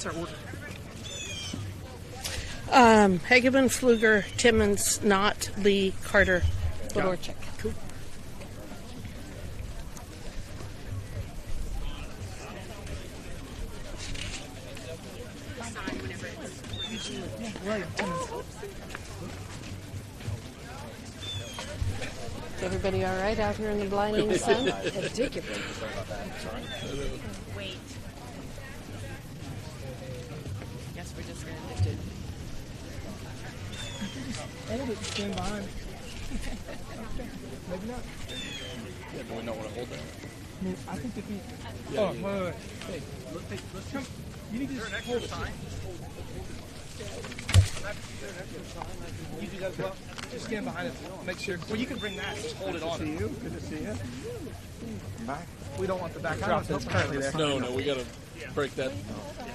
our order? Hageman, Pfluger, Timmons, Knott, Lee, Carter, Fedorchik. Cool. Is everybody all right out here in the blinding sun? Take it. Wait. Guess we're just going to do. Hold it, stand behind. Maybe not. Yeah, do we not want to hold that? I think if you... wait. Hey, let's come. You need to just hold it. You do that as well. Just stand behind it. Make sure. Well, you can bring that. Just hold it on. Good to see you. Good to see you. Back. We don't want the back drop that's currently there. No, we got to break that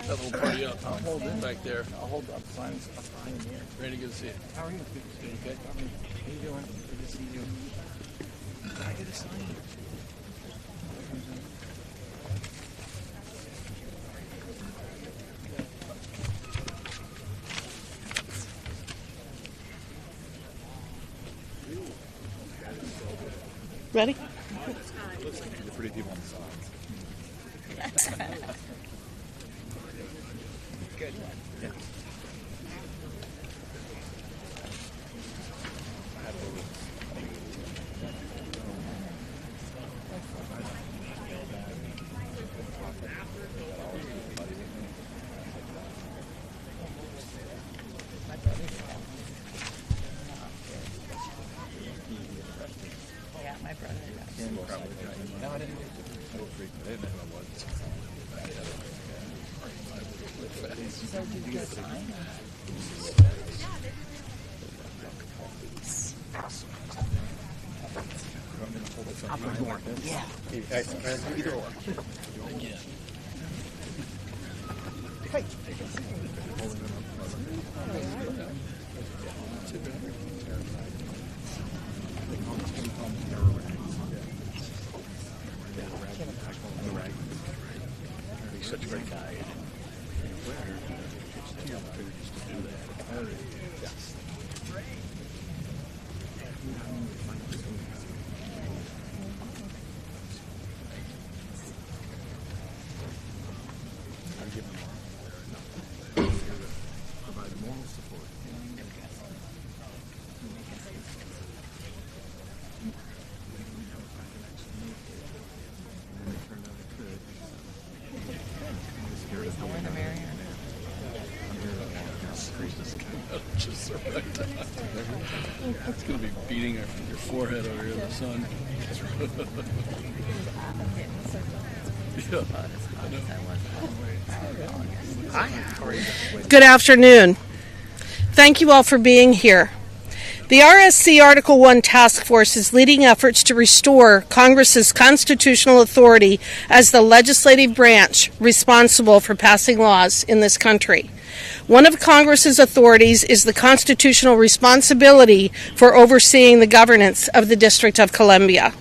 little party up. I'll hold it back there. I'll hold up the signs up behind here. Randy, good to see you. How are you? Good to see you. Okay. How you doing? Good to see you. Can I get a sign? Ready? Looks like the pretty people on the sides. Good. Yeah. Yeah, my brother. No, I didn't. So did you get a sign? Yeah. Either or. Yeah. Hey. He's such a great guy. Provide moral support. The merrier. Just the right time. It's going to be beating your forehead over here in the sun. Yeah. Hi, how are you? Good afternoon. Thank you all for being here. The RSC Article 1 Task Force is leading efforts to restore Congress's constitutional authority as the legislative branch responsible for passing laws in this country. One of Congress's authorities is the constitutional responsibility for overseeing the governance of the District of Columbia.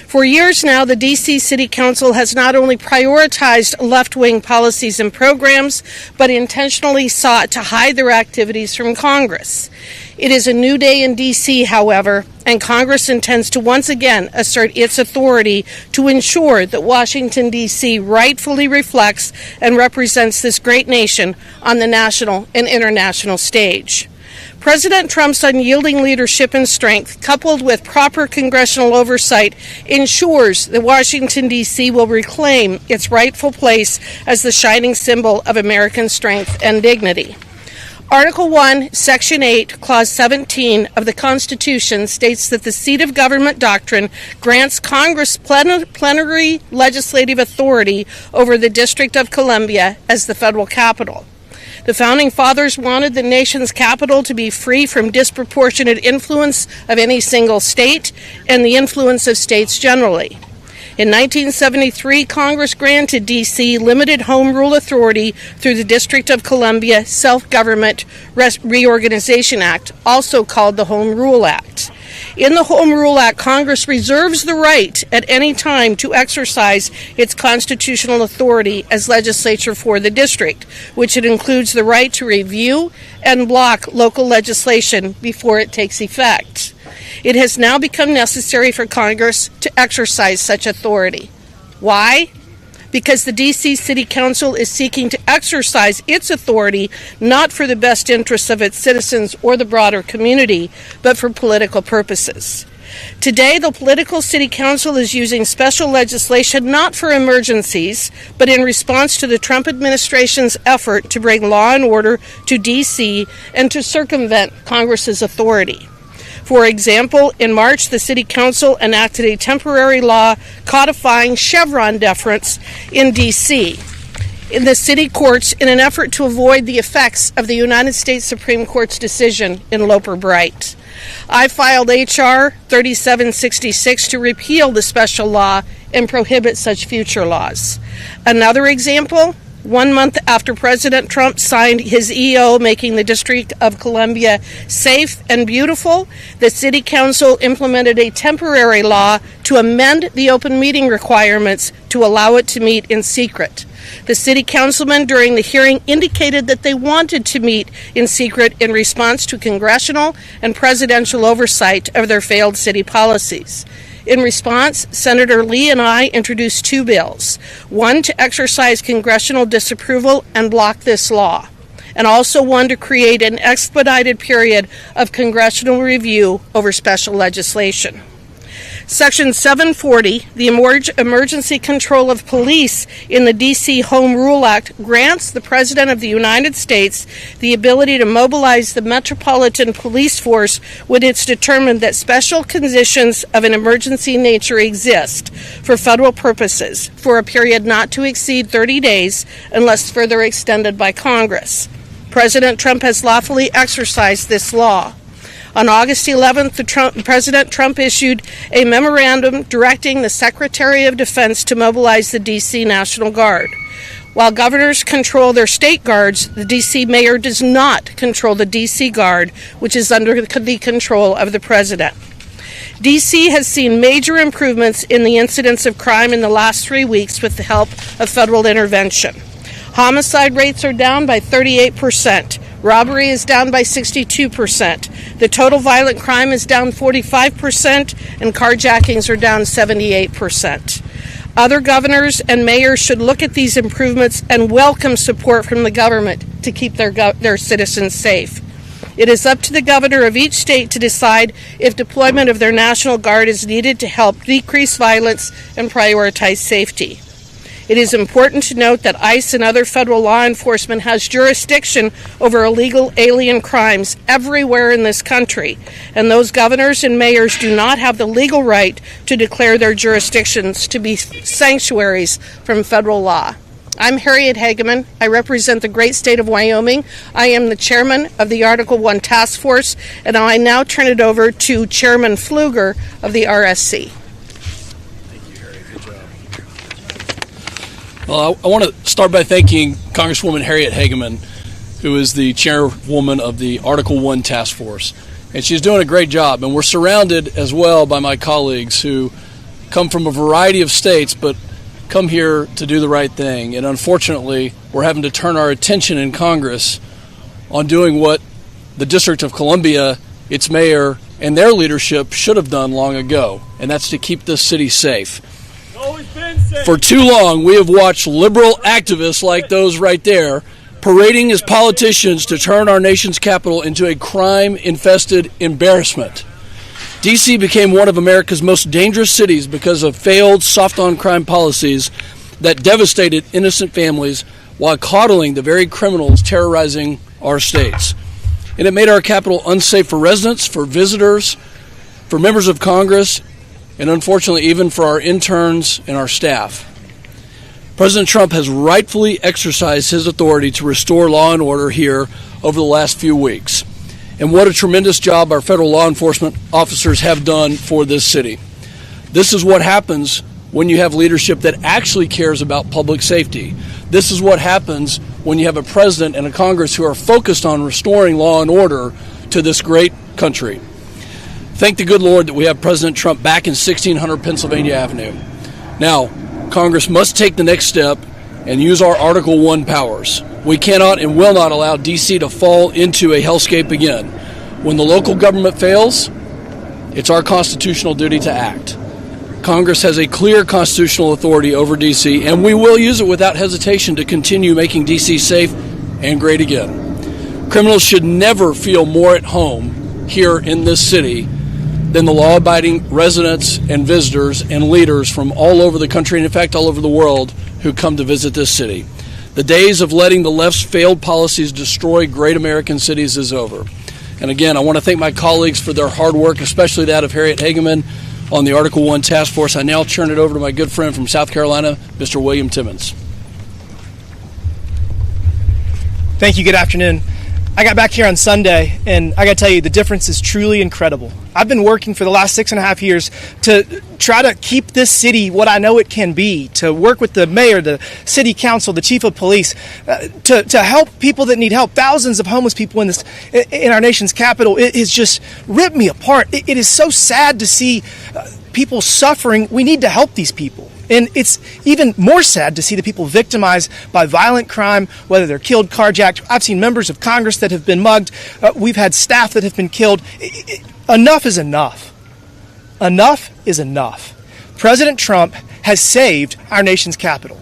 For years now, the D.C. City Council has not only prioritized left-wing policies and programs, but intentionally sought to hide their activities from Congress. It is a new day in D.C., however, and Congress intends to once again assert its authority to ensure that Washington, D.C. rightfully reflects and represents this great nation on the national and international stage. President Trump's unyielding leadership and strength, coupled with proper congressional oversight, ensures that Washington, D.C. will reclaim its rightful place as the shining symbol of American strength and dignity. Article 1, Section 8, Clause 17 of the Constitution states that the seat of government doctrine grants Congress plenary legislative authority over the District of Columbia as the federal capital. The Founding Fathers wanted the nation's capital to be free from disproportionate influence of any single state and the influence of states generally. In 1973, Congress granted D.C. limited home rule authority through the District of Columbia Self-Government Reorganization Act, also called the Home Rule Act. In the Home Rule Act, Congress reserves the right at any time to exercise its constitutional authority as legislature for the district, which it includes the right to review and block local legislation before it takes effect. It has now become necessary for Congress to exercise such authority. Why? Because the D.C. City Council is seeking to exercise its authority not for the best interests of its citizens or the broader community, but for political purposes. Today, the political City Council is using special legislation not for emergencies, but in response to the Trump administration's effort to bring law and order to D.C. and to circumvent Congress's authority. For example, in March, the City Council enacted a temporary law codifying Chevron deference in D.C. in the city courts in an effort to avoid the effects of the United States Supreme Court's decision in Loper-Bright. I filed H.R. 3766 to repeal the special law and prohibit such future laws. Another example, 1 month after President Trump signed his EO making the District of Columbia safe and beautiful, the City Council implemented a temporary law to amend the open meeting requirements to allow it to meet in secret. The City Councilmen during the hearing indicated that they wanted to meet in secret in response to congressional and presidential oversight of their failed city policies. In response, Senator Lee and I introduced two bills, one to exercise congressional disapproval and block this law, and also one to create an expedited period of congressional review over special legislation. Section 740, the Emergency Control of Police in the D.C. Home Rule Act, grants the President of the United States the ability to mobilize the Metropolitan Police Force when it's determined that special conditions of an emergency nature exist for federal purposes for a period not to exceed 30 days unless further extended by Congress. President Trump has lawfully exercised this law. On August 11th, President Trump issued a memorandum directing the Secretary of Defense to mobilize the D.C. National Guard. While governors control their state guards, the D.C. mayor does not control the D.C. Guard, which is under the control of the president. D.C. has seen major improvements in the incidence of crime in the last 3 weeks with the help of federal intervention. Homicide rates are down by 38%. Robbery is down by 62%. The total violent crime is down 45%, and carjackings are down 78%. Other governors and mayors should look at these improvements and welcome support from the government to keep their citizens safe. It is up to the governor of each state to decide if deployment of their National Guard is needed to help decrease violence and prioritize safety. It is important to note that ICE and other federal law enforcement has jurisdiction over illegal alien crimes everywhere in this country, and those governors and mayors do not have the legal right to declare their jurisdictions to be sanctuaries from federal law. I'm Harriet Hageman. I represent the great state of Wyoming. I am the chairman of the Article 1 Task Force, and I now turn it over to Chairman Pfluger of the RSC. Well, I want to start by thanking Congresswoman Harriet Hageman, who is the chairwoman of the Article 1 Task Force. And she's doing a great job. And we're surrounded as well by my colleagues who come from a variety of states, but come here to do the right thing. And unfortunately, we're having to turn our attention in Congress on doing what the District of Columbia, its mayor, and their leadership should have done long ago. And that's to keep this city safe. For too long, we have watched liberal activists like those right there parading as politicians to turn our nation's capital into a crime-infested embarrassment. D.C. became one of America's most dangerous cities because of failed soft-on-crime policies that devastated innocent families while coddling the very criminals terrorizing our states. And it made our capital unsafe for residents, for visitors, for members of Congress, and unfortunately even for our interns and our staff. President Trump has rightfully exercised his authority to restore law and order here over the last few weeks. And what a tremendous job our federal law enforcement officers have done for this city. This is what happens when you have leadership that actually cares about public safety. This is what happens when you have a president and a Congress who are focused on restoring law and order to this great country. Thank the good Lord that we have President Trump back in 1600 Pennsylvania Avenue. Now, Congress must take the next step and use our Article 1 powers. We cannot and will not allow D.C. to fall into a hellscape again. When the local government fails, it's our constitutional duty to act. Congress has a clear constitutional authority over D.C., and we will use it without hesitation to continue making D.C. safe and great again. Criminals should never feel more at home here in this city than the law-abiding residents and visitors and leaders from all over the country, and in fact all over the world, who come to visit this city. The days of letting the left's failed policies destroy great American cities is over. And again, I want to thank my colleagues for their hard work, especially that of Harriet Hageman on the Article 1 task force. I now turn it over to my good friend from South Carolina, Mr. William Timmons. Thank you. Good afternoon. I got back here on Sunday, and I got to tell you, the difference is truly incredible. I've been working for the last 6.5 years to try to keep this city what I know it can be, to work with the mayor, the city council, the chief of police, to help people that need help. Thousands of homeless people in our nation's capital. It has just ripped me apart. It is so sad to see people suffering. We need to help these people. And it's even more sad to see the people victimized by violent crime, whether they're killed, carjacked. I've seen members of Congress that have been mugged. We've had staff that have been killed. Enough is enough. Enough is enough. President Trump has saved our nation's capital.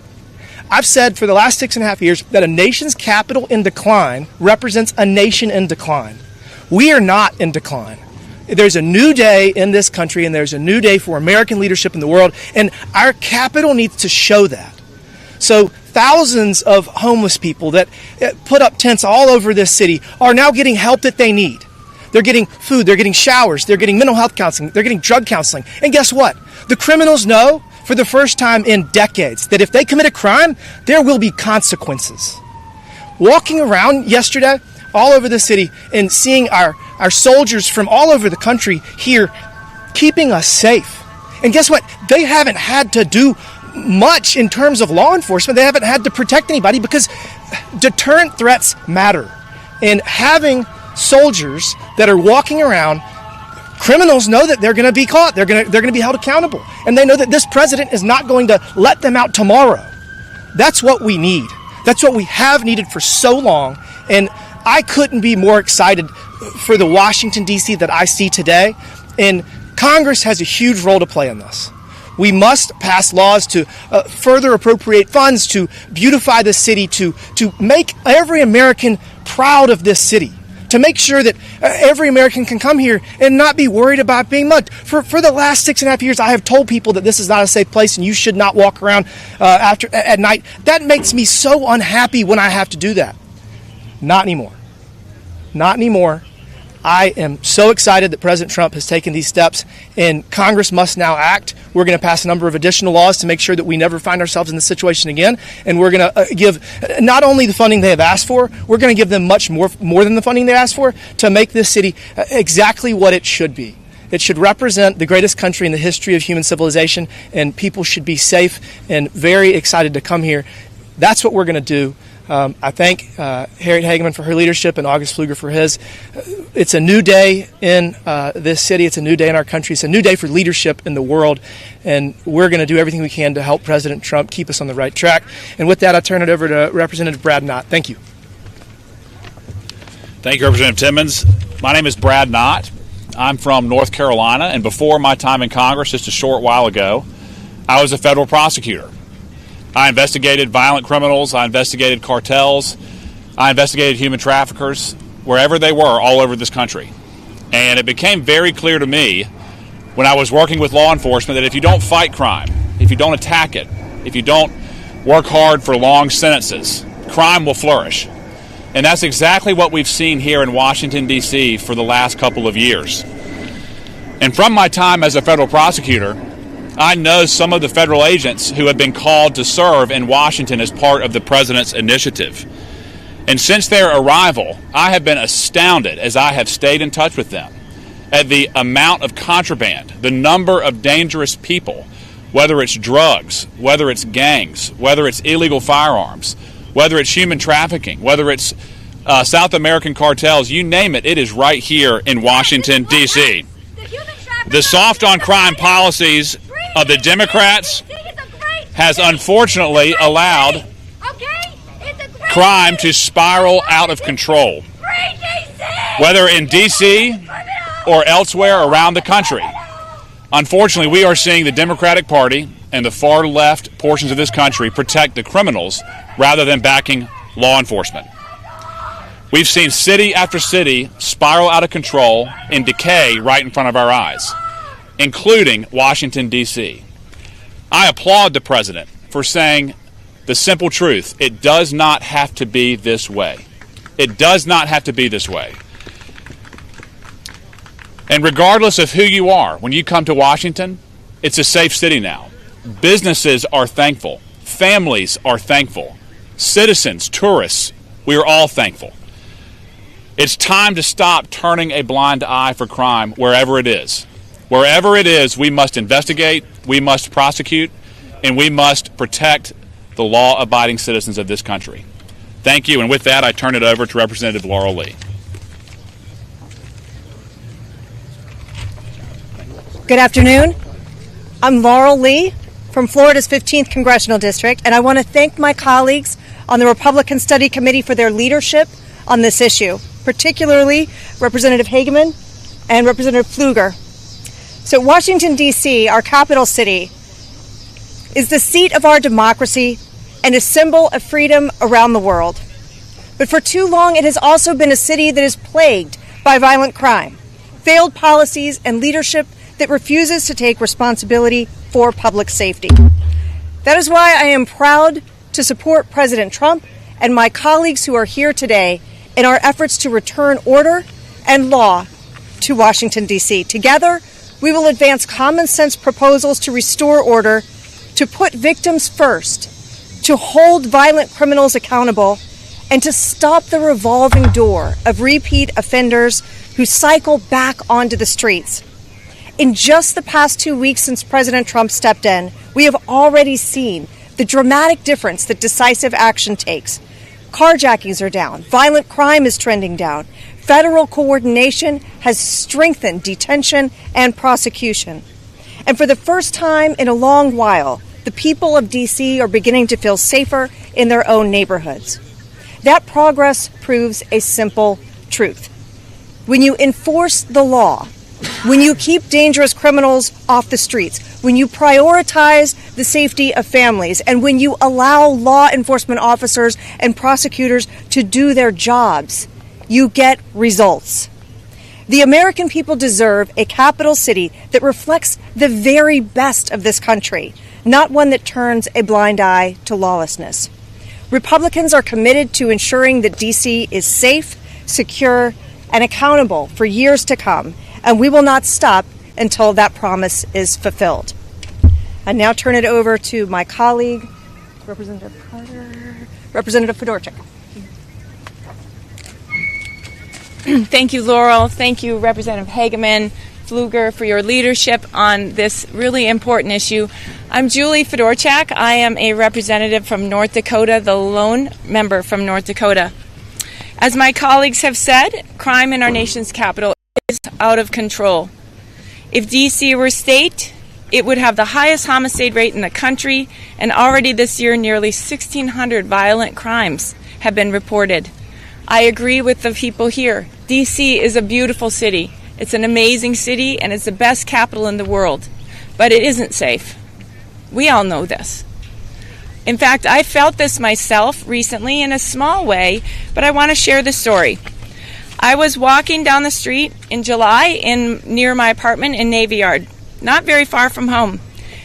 I've said for the last 6.5 years that a nation's capital in decline represents a nation in decline. We are not in decline. There's a new day in this country, and there's a new day for American leadership in the world, and our capital needs to show that. So thousands of homeless people that put up tents all over this city are now getting help that they need. They're getting food, they're getting showers, they're getting mental health counseling, they're getting drug counseling. And guess what? The criminals know for the first time in decades that if they commit a crime, there will be consequences. Walking around yesterday all over the city and seeing our soldiers from all over the country here keeping us safe. And guess what? They haven't had to do much in terms of law enforcement. They haven't had to protect anybody because deterrent threats matter. And having soldiers that are walking around, criminals know that they're going to be caught. They're going to be held accountable. And they know that this president is not going to let them out tomorrow. That's what we need. That's what we have needed for so long. And I couldn't be more excited for the Washington, D.C. that I see today. And Congress has a huge role to play in this. We must pass laws to further appropriate funds, to beautify the city, to make every American proud of this city, to make sure that every American can come here and not be worried about being mugged. For the last 6.5 years, I have told people that this is not a safe place and you should not walk around at night. That makes me so unhappy when I have to do that. Not anymore. Not anymore. I am so excited that President Trump has taken these steps, and Congress must now act. We're going to pass a number of additional laws to make sure that we never find ourselves in this situation again, and we're going to give not only the funding they have asked for, we're going to give them much more than the funding they asked for to make this city exactly what it should be. It should represent the greatest country in the history of human civilization, and people should be safe and very excited to come here. That's what we're going to do. I thank Harriet Hageman for her leadership and August Pfluger for his. It's a new day in this city. It's a new day in our country. It's a new day for leadership in the world. And we're going to do everything we can to help President Trump keep us on the right track. And with that, I turn it over to Representative Brad Knott. Thank you. Thank you, Representative Timmons. My name is Brad Knott. I'm from North Carolina. And before my time in Congress, just a short while ago, I was a federal prosecutor. I investigated violent criminals, I investigated cartels, I investigated human traffickers, wherever they were, all over this country. And it became very clear to me when I was working with law enforcement that if you don't fight crime, if you don't attack it, if you don't work hard for long sentences, crime will flourish. And that's exactly what we've seen here in Washington, D.C. for the last couple of years. And from my time as a federal prosecutor, I know some of the federal agents who have been called to serve in Washington as part of the president's initiative. And since their arrival, I have been astounded as I have stayed in touch with them at the amount of contraband, the number of dangerous people whether it's drugs, whether it's gangs, whether it's illegal firearms, whether it's human trafficking, whether it's South American cartels, you name it, it is right here in Washington, D.C. The soft on crime policies of the Democrats has unfortunately allowed crime to spiral out of control, whether in D.C. or elsewhere around the country. Unfortunately, we are seeing the Democratic Party and the far left portions of this country protect the criminals rather than backing law enforcement. We've seen city after city spiral out of control and decay right in front of our eyes, including Washington, D.C. I applaud the president for saying the simple truth. It does not have to be this way. It does not have to be this way. And regardless of who you are, when you come to Washington, it's a safe city now. Businesses are thankful. Families are thankful. Citizens, tourists, we are all thankful. It's time to stop turning a blind eye for crime wherever it is. Wherever it is, we must investigate, we must prosecute, and we must protect the law-abiding citizens of this country. Thank you, and with that, I turn it over to Representative Laurel Lee. Good afternoon. I'm Laurel Lee from Florida's 15th Congressional District, and I want to thank my colleagues on the Republican Study Committee for their leadership on this issue, particularly Representative Hageman and Representative Pfluger. So Washington, D.C., our capital city, is the seat of our democracy and a symbol of freedom around the world. But for too long, it has also been a city that is plagued by violent crime, failed policies, and leadership that refuses to take responsibility for public safety. That is why I am proud to support President Trump and my colleagues who are here today in our efforts to return order and law to Washington, D.C. Together, we will advance common sense proposals to restore order, to put victims first, to hold violent criminals accountable, and to stop the revolving door of repeat offenders who cycle back onto the streets. In just the past 2 weeks since President Trump stepped in, we have already seen the dramatic difference that decisive action takes. Carjackings are down. Violent crime is trending down. Federal coordination has strengthened detention and prosecution. And for the first time in a long while, the people of D.C. are beginning to feel safer in their own neighborhoods. That progress proves a simple truth. When you enforce the law, when you keep dangerous criminals off the streets, when you prioritize the safety of families, and when you allow law enforcement officers and prosecutors to do their jobs, you get results. The American people deserve a capital city that reflects the very best of this country, not one that turns a blind eye to lawlessness. Republicans are committed to ensuring that D.C. is safe, secure, and accountable for years to come, and we will not stop until that promise is fulfilled. I now turn it over to my colleague, Representative Carter, Representative Fedorchak. Thank you, Laurel. Thank you, Representative Hageman, Pfluger, for your leadership on this really important issue. I'm Julie Fedorchak. I am a representative from North Dakota, the lone member from North Dakota. As my colleagues have said, crime in our nation's capital is out of control. If D.C. were state, it would have the highest homicide rate in the country, and already this year nearly 1,600 violent crimes have been reported. I agree with the people here. D.C. is a beautiful city. It's an amazing city, and it's the best capital in the world. But it isn't safe. We all know this. In fact, I felt this myself recently in a small way, but I want to share the story. I was walking down the street in July near my apartment in Navy Yard, not very far from home,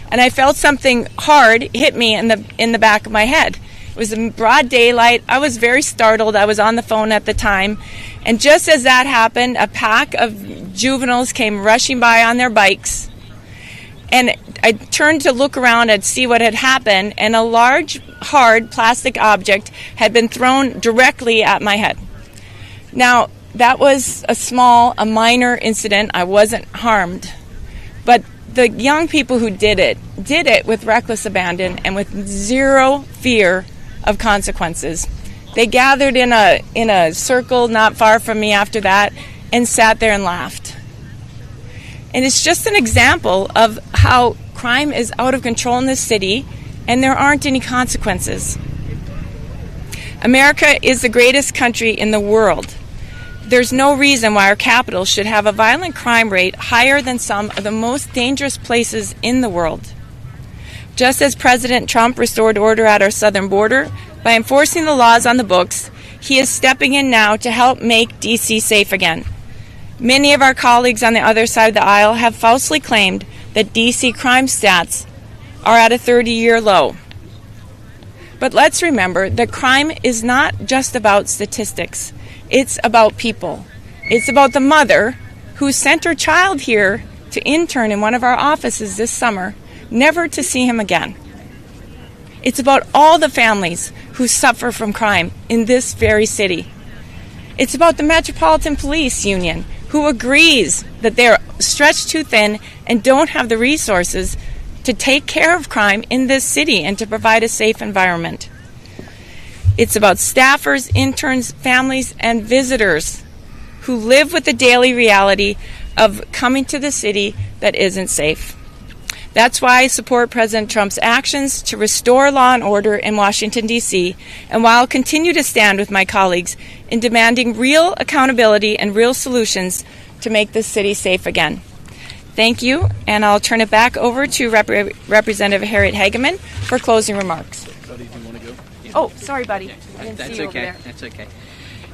and I felt something hard hit me in the back of my head. It was in broad daylight. I was very startled. I was on the phone at the time, and just as that happened, a pack of juveniles came rushing by on their bikes, and I turned to look around and see what had happened, and a large, hard plastic object had been thrown directly at my head. Now, that was a minor incident. I wasn't harmed. But the young people who did it with reckless abandon and with zero fear of consequences. They gathered in a circle not far from me after that and sat there and laughed. And it's just an example of how crime is out of control in this city and there aren't any consequences. America is the greatest country in the world. There's no reason why our capital should have a violent crime rate higher than some of the most dangerous places in the world. Just as President Trump restored order at our southern border by enforcing the laws on the books, he is stepping in now to help make D.C. safe again. Many of our colleagues on the other side of the aisle have falsely claimed that D.C. crime stats are at a 30-year low. But let's remember that crime is not just about statistics. It's about people. It's about the mother who sent her child here to intern in one of our offices this summer, never to see him again. It's about all the families who suffer from crime in this very city. It's about the Metropolitan Police Union, who agrees that they're stretched too thin and don't have the resources to take care of crime in this city and to provide a safe environment. It's about staffers, interns, families, and visitors who live with the daily reality of coming to the city that isn't safe. That's why I support President Trump's actions to restore law and order in Washington, D.C., and why I'll continue to stand with my colleagues in demanding real accountability and real solutions to make this city safe again. Thank you, and I'll turn it back over to Representative Harriet Hageman for closing remarks. Oh, sorry, buddy. I didn't see you over there. That's okay.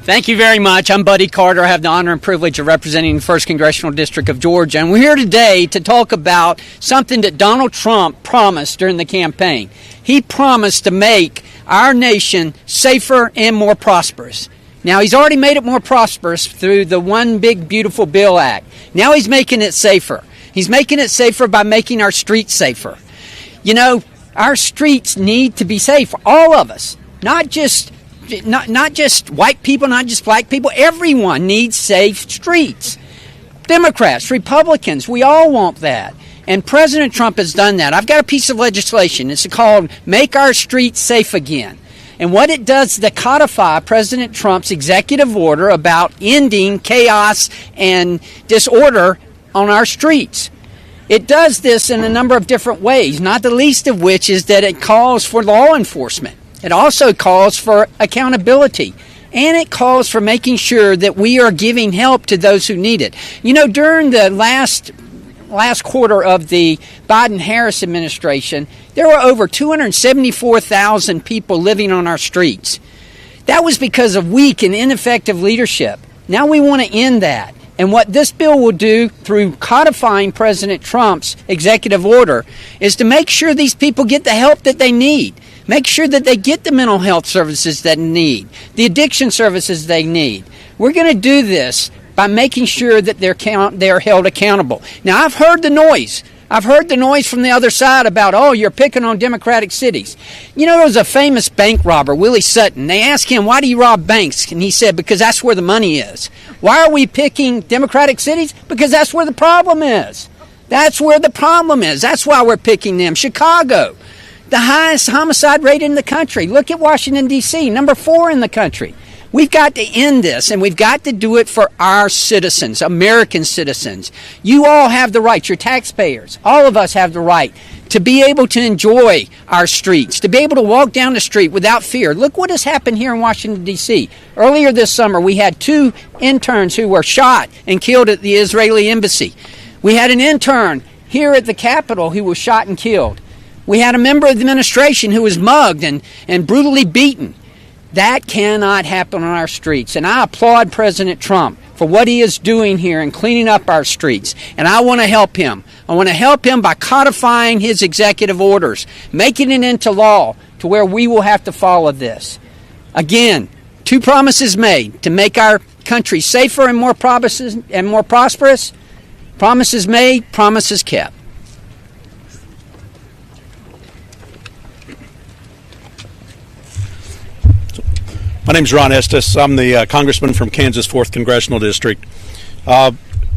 Thank you very much. I'm Buddy Carter. I have the honor and privilege of representing the 1st Congressional District of Georgia. And we're here today to talk about something that Donald Trump promised during the campaign. He promised to make our nation safer and more prosperous. Now, he's already made it more prosperous through the One Big Beautiful Bill Act. Now he's making it safer. He's making it safer by making our streets safer. You know, our streets need to be safe, all of us, not just white people, not just black people. Everyone needs safe streets. Democrats, Republicans, we all want that. And President Trump has done that. I've got a piece of legislation. It's called Make Our Streets Safe Again. And what it does is to codify President Trump's executive order about ending chaos and disorder on our streets. It does this in a number of different ways, not the least of which is that it calls for law enforcement. It also calls for accountability, and it calls for making sure that we are giving help to those who need it. You know, during the last quarter of the Biden-Harris administration, there were over 274,000 people living on our streets. That was because of weak and ineffective leadership. Now we want to end that. And what this bill will do through codifying President Trump's executive order is to make sure these people get the help that they need. Make sure that they get the mental health services that they need, the addiction services they need. We're going to do this by making sure that they're held accountable. Now, I've heard the noise. I've heard the noise from the other side about, oh, you're picking on Democratic cities. You know, there was a famous bank robber, Willie Sutton. They asked him, why do you rob banks? And he said, because that's where the money is. Why are we picking Democratic cities? Because that's where the problem is. That's where the problem is. That's why we're picking them. Chicago, the highest homicide rate in the country. Look at Washington, D.C., number 4 in the country. We've got to end this, and we've got to do it for our citizens, American citizens. You all have the right, you're taxpayers. All of us have the right to be able to enjoy our streets, to be able to walk down the street without fear. Look what has happened here in Washington, D.C. Earlier this summer, we had 2 interns who were shot and killed at the Israeli embassy. We had an intern here at the Capitol who was shot and killed. We had a member of the administration who was mugged and brutally beaten. That cannot happen on our streets. And I applaud President Trump for what he is doing here and cleaning up our streets. And I want to help him. I want to help him by codifying his executive orders, making it into law to where we will have to follow this. Again, 2 promises made to make our country safer and more prosperous. Promises made, promises kept. My name is Ron Estes. I'm the congressman from Kansas 4th Congressional District.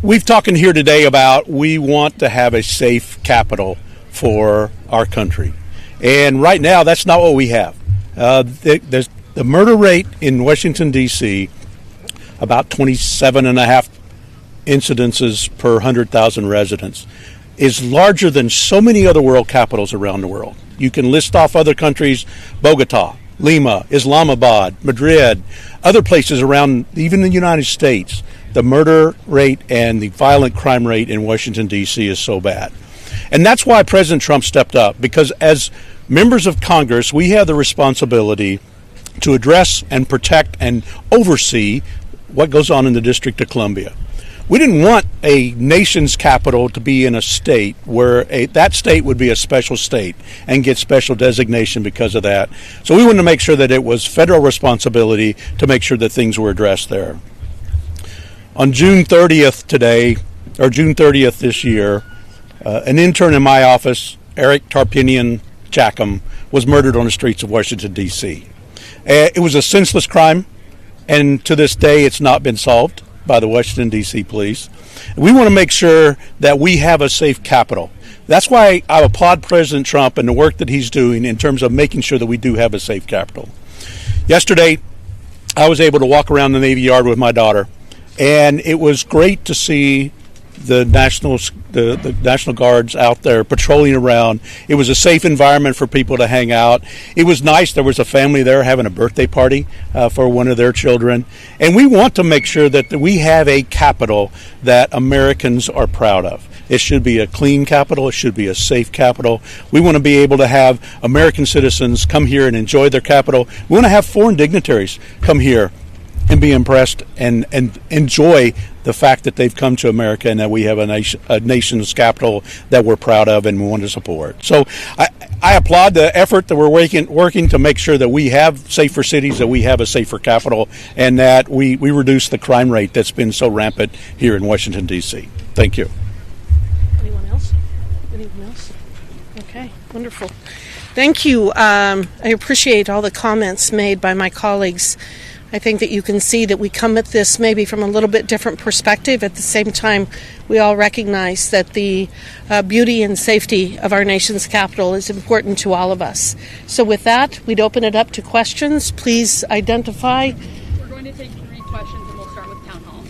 we've talking here today about we want to have a safe capital for our country. And right now, that's not what we have. The murder rate in Washington, D.C., about 27.5 incidences per 100,000 residents, is larger than so many other world capitals around the world. You can list off other countries, Bogota, Lima, Islamabad, Madrid, other places around, even the United States. The murder rate and the violent crime rate in Washington, D.C. is so bad. And that's why President Trump stepped up, because as members of Congress, we have the responsibility to address and protect and oversee what goes on in the District of Columbia. We didn't want a nation's capital to be in a state where that state would be a special state and get special designation because of that. So we wanted to make sure that it was federal responsibility to make sure that things were addressed there. On June 30th this year, an intern in my office, Eric Tarpinian Chackham, was murdered on the streets of Washington, D.C. It was a senseless crime, and to this day it's not been solved by the Washington, D.C. police. We want to make sure that we have a safe capital. That's why I applaud President Trump and the work that he's doing in terms of making sure that we do have a safe capital. Yesterday, I was able to walk around the Navy Yard with my daughter, and it was great to see the National Guards out there patrolling around. It was a safe environment for people to hang out. It was nice. There was a family there having a birthday party for one of their children. And we want to make sure that we have a capital that Americans are proud of. It should be a clean capital. It should be a safe capital. We want to be able to have American citizens come here and enjoy their capital. We want to have foreign dignitaries come here and be impressed and enjoy the fact that they've come to America and that we have a nation's capital that we're proud of and we want to support. So I applaud the effort that we're working to make sure that we have safer cities, that we have a safer capital, and that we reduce the crime rate that's been so rampant here in Washington, D.C. Thank you. Anyone else? Anyone else? Okay, wonderful. Thank you. I appreciate all the comments made by my colleagues. I think that you can see that we come at this maybe from a little bit different perspective. At the same time, we all recognize that the beauty and safety of our nation's capital is important to all of us. So with that, we'd open it up to questions. Please identify. We're going to take 3 questions, and we'll start with Town Hall.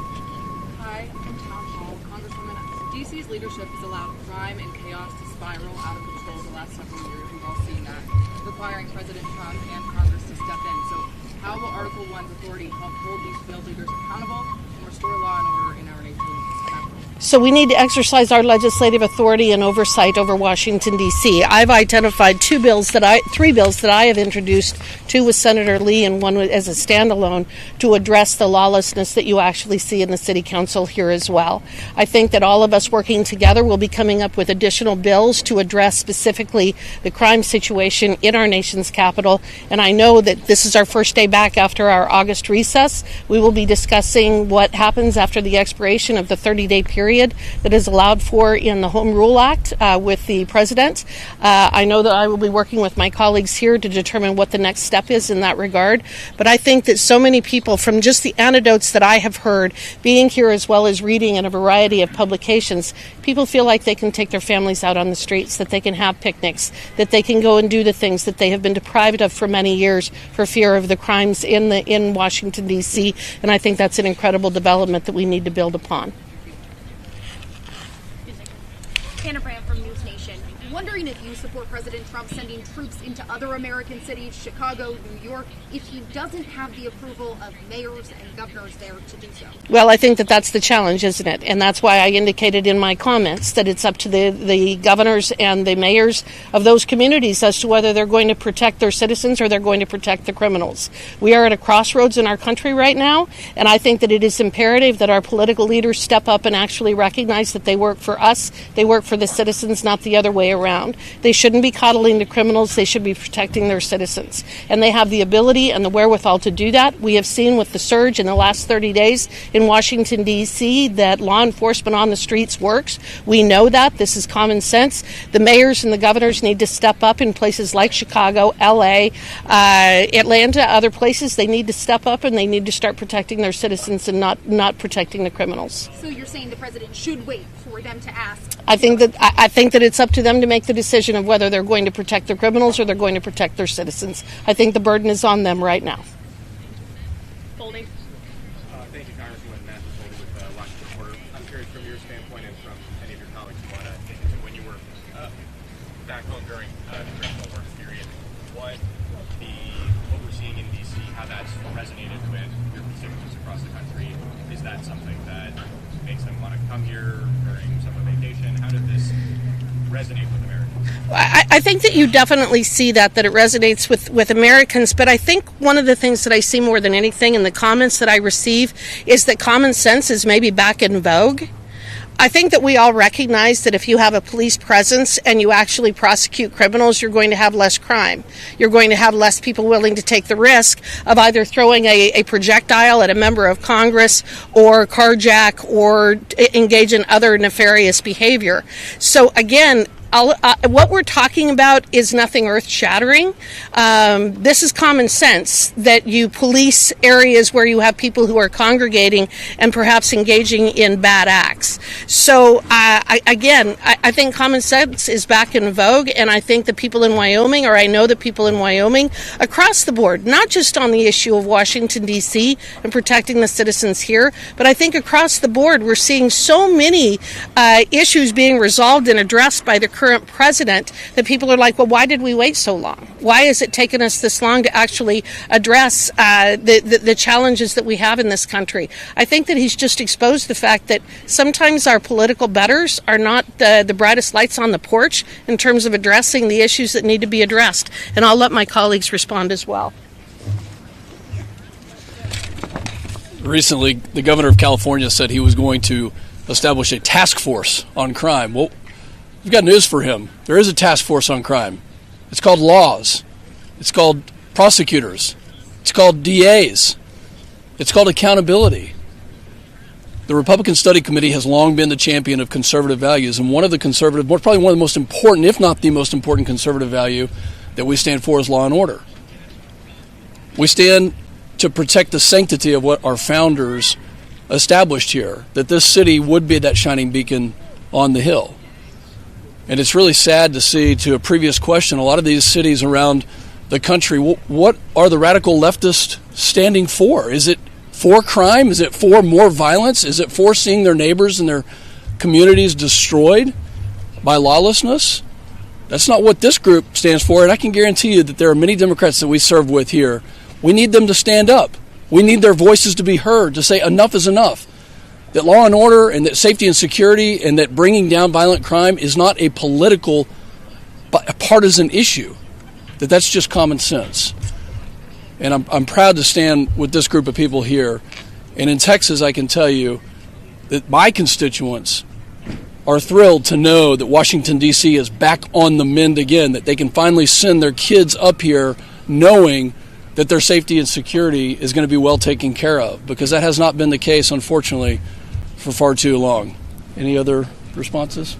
Hi, from Town Hall. Congresswoman, DC's leadership has allowed crime and chaos to spiral out of control the last several years. We've all seen that, requiring President Trump and Congress to step in. So how will Article 1's authority help hold these failed leaders accountable and restore law and order in our nation's capital? So we need to exercise our legislative authority and oversight over Washington, D.C. I've identified 3 bills that I have introduced, 2 with Senator Lee and 1 as a standalone, to address the lawlessness that you actually see in the City Council here as well. I think that all of us working together will be coming up with additional bills to address specifically the crime situation in our nation's capital. And I know that this is our first day back after our August recess. We will be discussing what happens after the expiration of the 30-day period that is allowed for in the Home Rule Act with the President. I know that I will be working with my colleagues here to determine what the next step is in that regard. But I think that so many people, from just the anecdotes that I have heard, being here as well as reading in a variety of publications, people feel like they can take their families out on the streets, that they can have picnics, that they can go and do the things that they have been deprived of for many years for fear of the crimes in Washington, D.C. And I think that's an incredible development that we need to build upon. Hannah Brand from News Nation. Wondering if you support President Trump sending troops into other American cities, Chicago, New York, if he doesn't have the approval of mayors and governors there to do so. Well, I think that that's the challenge, isn't it? And that's why I indicated in my comments that it's up to the governors and the mayors of those communities as to whether they're going to protect their citizens or they're going to protect the criminals. We are at a crossroads in our country right now, and I think that it is imperative that our political leaders step up and actually recognize that they work for us, they work for the citizens, not the other way around. around. They shouldn't be coddling the criminals. They should be protecting their citizens. And they have the ability and the wherewithal to do that. We have seen with the surge in the last 30 days in Washington, D.C., that law enforcement on the streets works. We know that. This is common sense. The mayors and the governors need to step up in places like Chicago, L.A., Atlanta, other places. They need to step up and they need to start protecting their citizens and not protecting the criminals. So you're saying the president should wait for them to ask? I think that it's up to them to make the decision of whether they're going to protect their criminals or they're going to protect their citizens. I think the burden is on them right now. Folding. Thank you, Congresswoman Matthew Foley with Washington Reporter. I'm curious from your standpoint and from any of your colleagues who want to take into when you were back home during the congressional work period, what we're seeing in D.C., how that's resonated with your constituents across the country. Is that something that makes them want to come here during summer vacation? How did this resonate with Americans? I think that you definitely see that it resonates with Americans, but I think one of the things that I see more than anything in the comments that I receive is that common sense is maybe back in vogue. I think that we all recognize that if you have a police presence and you actually prosecute criminals, you're going to have less crime. You're going to have less people willing to take the risk of either throwing a projectile at a member of Congress or carjack or engage in other nefarious behavior. So again, what we're talking about is nothing earth-shattering. This is common sense, that you police areas where you have people who are congregating and perhaps engaging in bad acts. So, I think common sense is back in vogue, and I think the people in Wyoming, or I know the people in Wyoming, across the board, not just on the issue of Washington, D.C. and protecting the citizens here, but I think across the board we're seeing so many issues being resolved and addressed by the current president that people are like, well, why did we wait so long? Why has it taken us this long to actually address the challenges that we have in this country? I think that he's just exposed the fact that sometimes our political betters are not the brightest lights on the porch in terms of addressing the issues that need to be addressed. And I'll let my colleagues respond as well. Recently, the governor of California said he was going to establish a task force on crime. Well, we've got news for him. There is a task force on crime. It's called laws. It's called prosecutors. It's called DAs. It's called accountability. The Republican Study Committee has long been the champion of conservative values, and probably one of the most important, if not the most important conservative value that we stand for is law and order. We stand to protect the sanctity of what our founders established here, that this city would be that shining beacon on the hill. And it's really sad to see, to a previous question, a lot of these cities around the country, what are the radical leftists standing for? Is it for crime? Is it for more violence? Is it for seeing their neighbors and their communities destroyed by lawlessness? That's not what this group stands for, and I can guarantee you that there are many Democrats that we serve with here. We need them to stand up. We need their voices to be heard, to say enough is enough. That law and order and that safety and security and that bringing down violent crime is not a political, a partisan issue. That's just common sense. And I'm proud to stand with this group of people here. And in Texas, I can tell you that my constituents are thrilled to know that Washington, D.C. is back on the mend again, that they can finally send their kids up here knowing that their safety and security is going to be well taken care of, because that has not been the case, unfortunately, for far too long. Any other responses?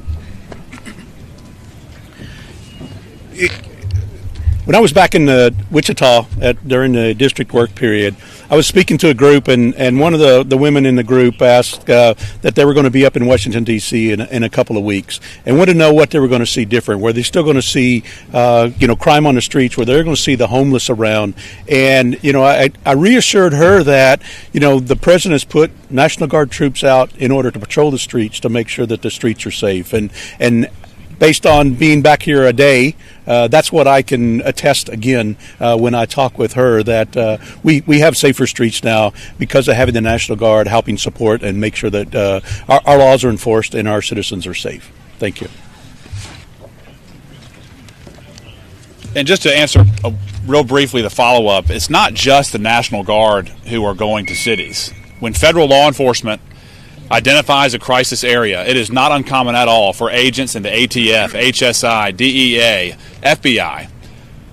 When I was back in Wichita during the district work period, I was speaking to a group, and one of the women in the group asked that they were going to be up in Washington, D.C. in a couple of weeks, and wanted to know what they were going to see different. Were they still going to see crime on the streets? Were they going to see the homeless around? And I reassured her that the president has put National Guard troops out in order to patrol the streets to make sure that the streets are safe. And based on being back here a day, that's what I can attest again when I talk with her, that we have safer streets now because of having the National Guard helping support and make sure that our laws are enforced and our citizens are safe. Thank you. And just to answer real briefly the follow-up, it's not just the National Guard who are going to cities. When federal law enforcement identifies a crisis area, it is not uncommon at all for agents in the ATF, HSI, DEA, FBI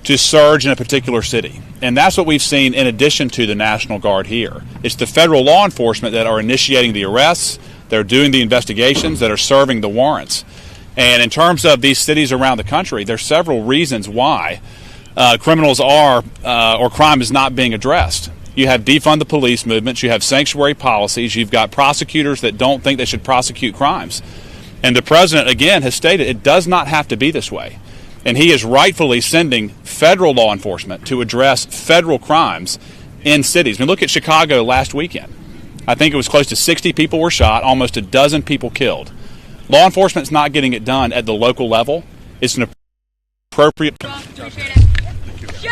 to surge in a particular city. And that's what we've seen in addition to the National Guard here. It's the federal law enforcement that are initiating the arrests, they're doing the investigations, that are serving the warrants. And in terms of these cities around the country, there's several reasons why criminals are or crime is not being addressed. You have defund the police movements, you have sanctuary policies, you've got prosecutors that don't think they should prosecute crimes. And the president, again, has stated it does not have to be this way. And he is rightfully sending federal law enforcement to address federal crimes in cities. I mean, look at Chicago last weekend. I think it was close to 60 people were shot, almost a dozen people killed. Law enforcement's not getting it done at the local level. It's an appropriate... Yay!